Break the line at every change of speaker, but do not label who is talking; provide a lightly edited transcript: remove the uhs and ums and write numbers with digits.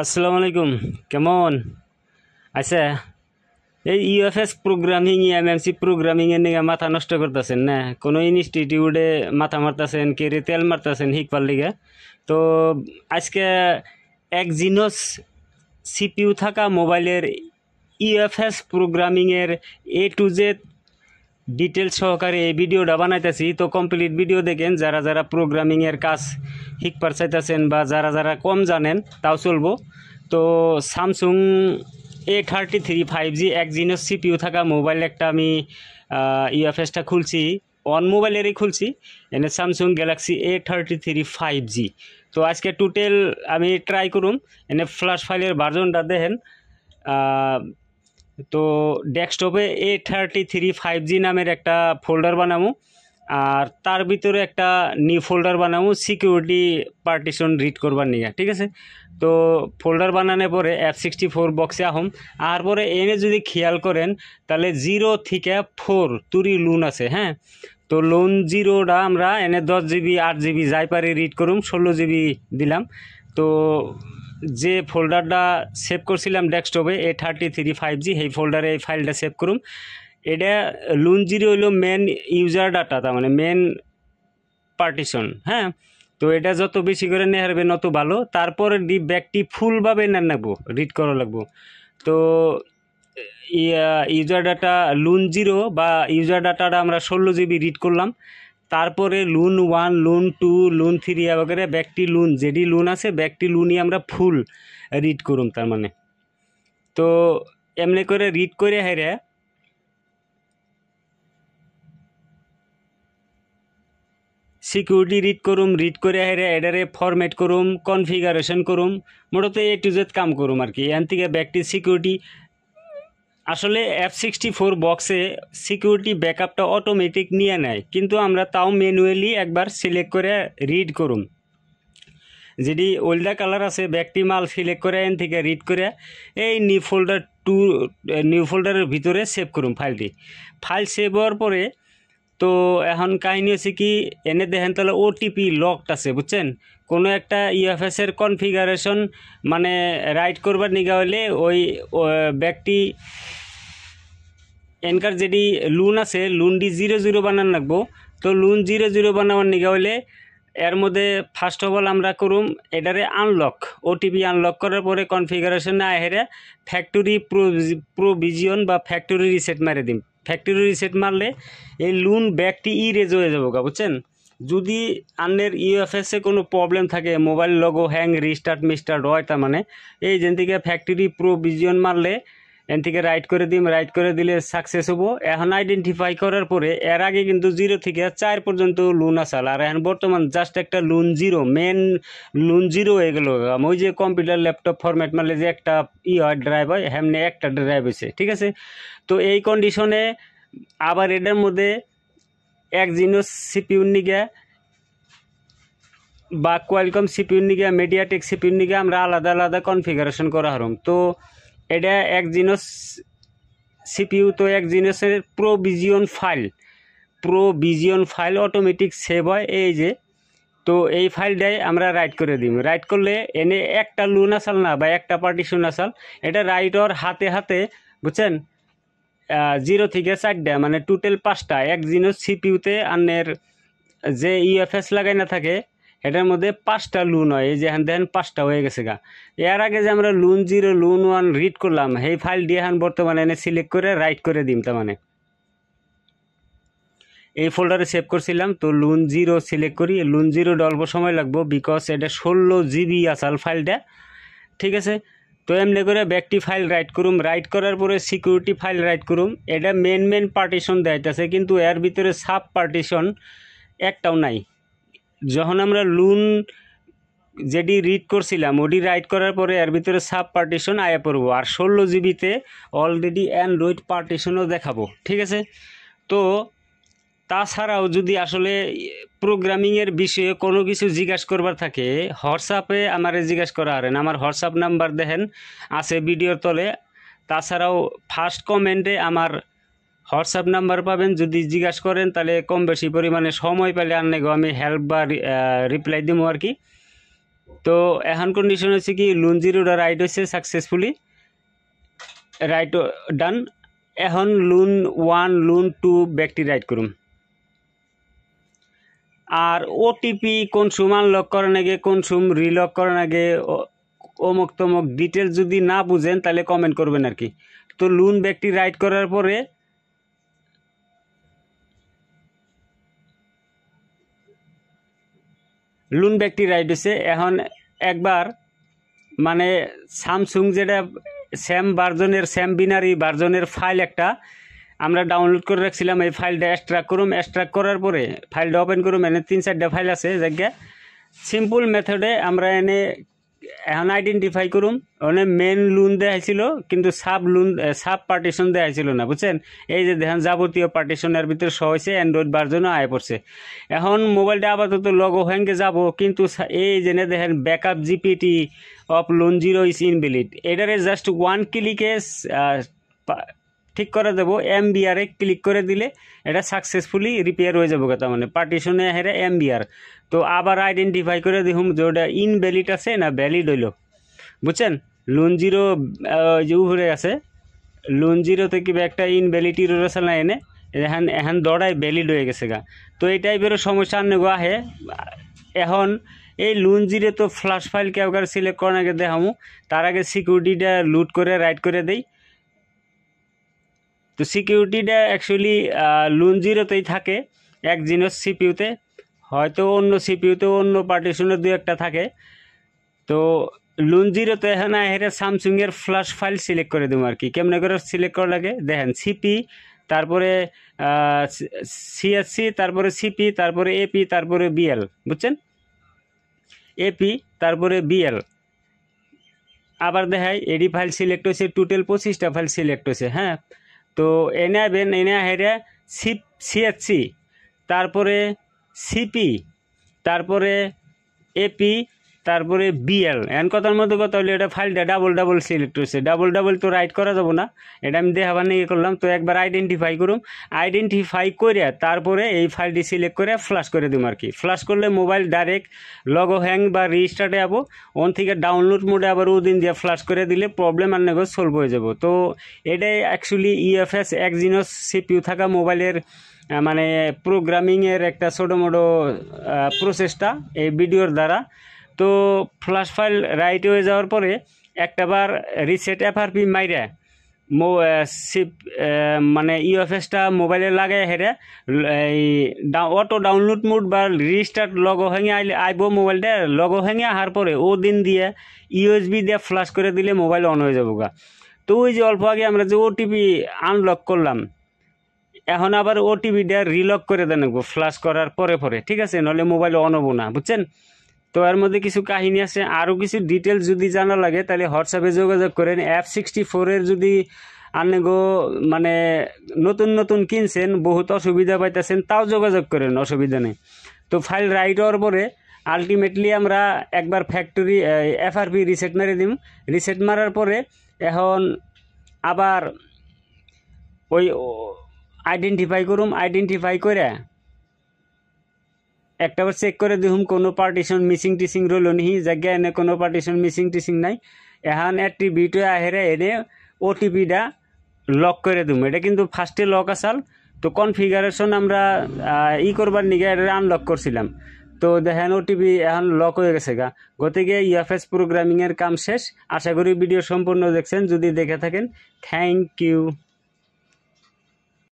আসসালামু আলাইকুম। কেমন আছে? এই ইউএফএস প্রোগ্রামিং এমএমসি প্রোগ্রামিং এর নিয়ে মাথা নষ্ট করতেছেন না? কোনো ইনস্টিটিউটে মাথা মারতেছেন, কেরে তেল মারতেছেন শিখবার লিগে। তো আজকে একজিনোস সিপিইউ থাকা মোবাইলের ইউএফএস প্রোগ্রামিং এর A to Z ডিটেলস সহকারে এই ভিডিওটা বানাইতেছি। তো কমপ্লিট ভিডিও দেখেন, যারা যারা প্রোগ্রামিং এর কাজ শিখবার চাইতেছেন বা যারা যারা কম জানেন তাও চলবো। তো স্যামসুং A33 5G একজিনোস সিপিইউ থাকা মোবাইল একটা আমি ইউএফএসটা খুলছি, অন মোবাইলেরই খুলছি, এনে স্যামসুং গ্যালাক্সি A33 5G। তো আজকে টোটাল আমি ট্রাই করুম, এনে ফ্ল্যাশ ফাইলের ভার্জনটা দেখেন। তো ডেস্কটপে A33 5G নামের একটা ফোল্ডার বানাবো, আর তার ভিতরে একটা নিউ ফোল্ডার বানাবো সিকিউরিটি পার্টিশন রিড করবার নিয়ে, ঠিক আছে? তো ফোল্ডার বানানোর পরে F64 বক্সে আহম, আর পরে এনে যদি খেয়াল করেন তাহলে 0 থেকে 4 তুরি লুন আছে। হ্যাঁ, তো লোন 0টা আমরা এনে 10 GB 8 GB যাই পারে রিড করুম, 16 GB দিলাম। তো যে ফোল্ডারটা সেভ করছিলাম ডেস্কটপে A33 5G, সেই ফোল্ডারে এই ফাইলটা সেভ করুম। এটা লুন 0 হইল মেন ইউজার ডাটা, তার মানে মেন পার্টিশন। হ্যাঁ, তো এটা যত বেশি করে নেওয়া হবে তত ভালো। তারপরে ব্যাগটি ফুলভাবে নেন লাগবো, রিড করা লাগবো। তো ইউজার ডাটা লুন 0 বা ইউজার ডাটাটা আমরা 16 GB রিড করলাম। তারপরে লুন 1 লুন 2 লুন 3 এবারে ব্যাগটি লুন যেটি লুন আছে ব্যাগটি লুনই আমরা ফুল রিড করুম। তার মানে তো এমনি করে রিড করে হেরে সিকিউরিটি রিড করে হেরে এডারে ফরম্যাট করুম, কনফিগারেশন করুম, মোটামুটি A to Z কাম করুম আর কি। এখান থেকে ব্যাগটি সিকিউরিটি আসলে F64 বক্সে সিকিউরিটি ব্যাকআপটা অটোমেটিক নিয়ে নেয়, কিন্তু আমরা তাও ম্যানুয়ালি একবার সিলেক্ট করে রিড করুম। যেটি ওল্ডা কালার আছে ব্যাগটি মাল সিলেক্ট করে এন থেকে রিড করে এই নিউ ফোল্ডারের ভিতরে সেভ করুম ফাইলটি। ফাইল সেভ হওয়ার পরে তো এখন কাহিনী হচ্ছে কি, এনে দেখেন তাহলে ওটিপি লকড আছে, বুঝছেন? কোনো একটা ইউএফএস এর কনফিগারেশন মানে রাইট করবার নিগা হলে ওই ব্যাগটি এনকার যেটি লুন আছে লুনটি 00 বানান লাগবো। তো লুন 00 বানাবার নিগা হলে এর মধ্যে ফার্স্ট অফ অল আমরা করুম এটারে আনলক, ওটিপি আনলক করার পরে কনফিগারেশনে আহেরে ফ্যাক্টরি প্রোভিজিয়ন বা ফ্যাক্টরি রিসেট মারে দিম। ফ্যাক্টরি রিসেট মারলে এই লুন ব্যাগটি ইরেজ হয়ে যাবো, বুঝছেন? যদি আন্নের ইউএফএসে কোনো প্রবলেম থাকে, মোবাইল লগো হ্যাং রিস্টার্ট মিস্টার্ট হয়, তার মানে এই যেন থেকে ফ্যাক্টরি প্রোভিজিয়ন মারলে এন থেকে রাইট করে দিম, রাইট করে দিলে সাকসেস হবো। এখন আইডেন্টিফাই করার পরে এর আগে কিন্তু 0 থেকে 4 পর্যন্ত লুন আসাল, আর এখন বর্তমান জাস্ট একটা লুন 0 মেন লুন 0 হয়ে গেল। ওই যে কম্পিউটার ল্যাপটপ ফরম্যাট মারলে যে একটা হয় ড্রাইভ হয়, হেমনে একটা ড্রাইভ হয়েছে, ঠিক আছে? তো এই কন্ডিশনে আবার এটার মধ্যে একজিনোস সিপিইউর নিগে বা কোয়ালকম সিপিইউর নিগে মিডিয়াটেক সিপিইউর নিগে আমরা আলাদা আলাদা কনফিগারেশন করা হারম। তো এটা একজিনোস সিপিইউ, তো একজিনোসের প্রোভিজিয়ন ফাইল অটোমেটিক সেভ হয় এই যে। তো এই ফাইলটাই আমরা রাইট করে দিই। রাইট করলে এনে একটা লুন আসাল না বা একটা পার্টিশন আসাল, এটা রাইট ওর হাতে হাতে, বুঝছেন? 0 থেকে 4টা মানে টোটাল 5টা একজিনোস সিপিইউতে আন্নের যে ইউএফএস লাগাই না থাকে এটার মধ্যে 5টা লুন হয়। এই যে এখন দেখেন 5টা হয়ে গেছে গা। এর আগে যে আমরা লুন 0 লুন 1 রিড করলাম, সেই ফাইল দিয়ে এখন বর্তমানে এনে সিলেক্ট করে রাইট করে দিম। তার মানে এই ফোল্ডারে সেভ করছিলাম, তো লুন 0 সিলেক্ট করি। লুন 0 অল্প সময় লাগবো বিকজ এটা 16 GB আসাল ফাইলটা, ঠিক আছে? তো এমনি করে ব্যাকটি ফাইল রাইট করুম, রাইট করার পরে সিকিউরিটি ফাইল রাইট করুম। এটা মেন পার্টিশন দেখাইতেছে, কিন্তু এর ভিতরে সাব পার্টিশন একটাও নাই। যখন আমরা লুন যেটি রিড করছিলাম ওটি রাইট করার পরে এর ভিতরে সাব পার্টিশন আয়া পড়বো, আর 16 GB অলরেডি অ্যান্ড্রয়েড পার্টিশনও দেখাবো, ঠিক আছে? তো তাছাড়াও যদি আসলে প্রোগ্রামিংয়ের বিষয়ে কোনো কিছু জিজ্ঞাসা করবার থাকে হোয়াটসঅ্যাপে আমারে জিজ্ঞাসা করা হারেন। আমার হোয়াটসঅ্যাপ নাম্বার দেখেন আছে ভিডিওর তলে। তাছাড়াও ফার্স্ট কমেন্টে আমার হোয়াটসঅ্যাপ নাম্বার পাবেন, যদি জিজ্ঞাসা করেন তাহলে কম বেশি পরিমাণে সময় পেলে আনলে আমি হেল্প বা রিপ্লাই দিব আর কি। তো এখন কন্ডিশন হচ্ছে কি লুন জিরোটা রাইট হয়েছে সাকসেসফুলি, রাইট ডান। এখন লুন 1 লুন 2 ব্যাকটি রাইট করুন। আর ওটিপি কোন সময় আনলক করার আগে কোন সময় রিলক করার আগে অমুক তমুক ডিটেলস যদি না বুঝেন তাহলে কমেন্ট করবেন আর কি। তো লুন ব্যাকটি রাইট করার পরে লুন ব্যাকটি রাইট হয়েছে। এখন একবার মানে স্যামসুং যেটা স্যাম ভার্জনের স্যাম বিনারি ভার্জনের ফাইল একটা আমরা ডাউনলোড করে রাখছিলাম, এই ফাইলটা এক্সট্রাক্ট করুম। এক্সট্রাক্ট করার পরে ফাইলটা ওপেন করুম। এনে 3-4টা ফাইল আছে জায়গা সিম্পল মেথডে আমরা এনে এখন আইডেন্টিফাই করুম। মানে মেন লুন দেখাইছিল কিন্তু সাব পার্টিশন দেখাইছিল না, বুঝছেন। এই যে দেখেন যাবতীয় পার্টিশনের ভিতরে সহ হয়েছে, অ্যান্ড্রয়েড ভার্জনও আয় পড়ছে। এখন মোবাইলটা আপাতত লগো হ্যাঙ্গে যাব, কিন্তু এই যে দেখেন backup GPT of LUN zero is invalid, এটারে জাস্ট 1 ক্লিকে ঠিক করে দেবো। এমবিআরে ক্লিক করে দিলে এটা সাকসেসফুলি রিপেয়ার হয়ে যাবো। কথা মানে পার্টিশনে হেরে এমবিআর। তো আবার আইডেন্টিফাই করে দেখুন যে ওটা ইনভ্যালিড আছে না ভ্যালিড হইল, বুঝছেন। লুন জিরো যে উপরে আছে লুন জিরোতে কি একটা ইনভ্যালিডির রয়েছে না, এনে এখন দড়াই ভ্যালিড হয়ে গেছে গা। তো এই টাইপেরও সমস্যা আনগো আহে। এখন এই লুন জিরো তো ফ্ল্যাশ ফাইল কেউ কার সিলেক্ট করার আগে দেখামু, তার আগে সিকিউরিটিটা লুট করে রাইট করে দেই। তো সিকিউরিটিটা অ্যাকচুয়ালি লুন জিরোতেই থাকে এক জিনিস সিপিউতে, হয়তো অন্য সিপিউতে অন্য পার্টিশনের 2-1টা থাকে। তো লুন জিরোতে এখন হেরে স্যামসুংয়ের ফ্ল্যাশ ফাইল সিলেক্ট করে দেবো আর কি। কেমনে করে সিলেক্ট করা লাগে দেখেন, সিপি তারপরে সিএসসি তারপরে সিপি তারপরে এপি তারপরে বিএল, বুঝছেন। এপি তারপরে বিএল আবার দেখাই এডি ফাইল সিলেক্ট হয়েছে, টোটাল 25টা ফাইল সিলেক্ট হয়েছে। হ্যাঁ, তো এনে হেরে সিএসসি তারপরে সিপি তারপরে এপি তারপরে বিএল। এন কথার মধ্যে কথা হলে এটা ফাইলটা ডাবল সিলেক্ট হয়েছে। ডাবল তো রাইট করা যাবো না, এটা আমি দেখাবার নিয়ে করলাম। তো একবার আইডেন্টিফাই করুম, আইডেন্টিফাই করে তারপরে এই ফাইলটি সিলেক্ট করে ফ্ল্যাশ করে দিম আর কি। ফ্ল্যাশ করলে মোবাইল ডাইরেক্ট লগো হ্যাং বা রিস্টার্টে যাবো। ওন থেকে ডাউনলোড মোডে আবার ওদিন দিয়ে ফ্ল্যাশ করে দিলে প্রবলেম আর নেগো সলভ হয়ে যাব। তো এটাই অ্যাকচুয়ালি ইএফএস এক্সিনোস সিপিইউ থাকা মোবাইলের মানে প্রোগ্রামিংয়ের একটা ছোটো মোটো প্রসেসটা এই ভিডিওর দ্বারা। তো ফ্ল্যাশ ফাইল রাইট হয়ে যাওয়ার পরে একটাবার রিসেট এফআরপি মাইরা মানে ইউএফএসটা মোবাইলে লাগাই হেরে এই অটো ডাউনলোড মোড বা রিস্টার্ট লগো ভেঙে আইব। মোবাইলটা লগো ভেঙে আসার পরে ও দিন দিয়ে ইউএসবি দিয়ে ফ্ল্যাশ করে দিলে মোবাইল অন হয়ে যাবো গা। তো ওই যে অল্প আগে আমরা যে ওটিপি আনলক করলাম, এখন আবার ওটিপিটা রিলক করে দেন ফ্ল্যাশ করার পরে, ঠিক আছে, নাহলে মোবাইল অন হবো না, বুঝছেন। তো এর মধ্যে কিছু কাহিনী আছে, আরও কিছু ডিটেলস যদি জানা লাগে তাহলে হোয়াটসঅ্যাপে যোগাযোগ করেন। F64 যদি আনেগো মানে নতুন কিনছেন বহুত অসুবিধা পাইতেছেন, তাও যোগাযোগ করেন, অসুবিধা নেই। তো ফাইল রাইট হওয়ার পরে আলটিমেটলি আমরা একবার ফ্যাক্টরি এফআরপি রিসেট মেরে দিম। রিসেট মারার পরে এখন আবার ওই আইডেন্টিফাই করুম। আইডেন্টিফাই করে একটাবার চেক করে দেখুন কোনো পার্টিশন মিসিং রইল নি, জায়গা এনে কোনো পার্টিশন মিসিং নাই। এখন অ্যাট্রিবিউটে আহেরে এনে ওটিপিটা লক করে দিম। এটা কিন্তু ফার্স্টে লক আসাল, তো কনফিগারেশন আমরা করবার নিগে এটা আনলক করছিলাম। তো দেখেন ওটিপি এখন লক হয়ে গেছে গা। গতিকে ইউএফএস প্রোগ্রামিংয়ের কাম শেষ। আশা করি ভিডিও সম্পূর্ণ দেখছেন। যদি দেখে থাকেন থ্যাংক ইউ।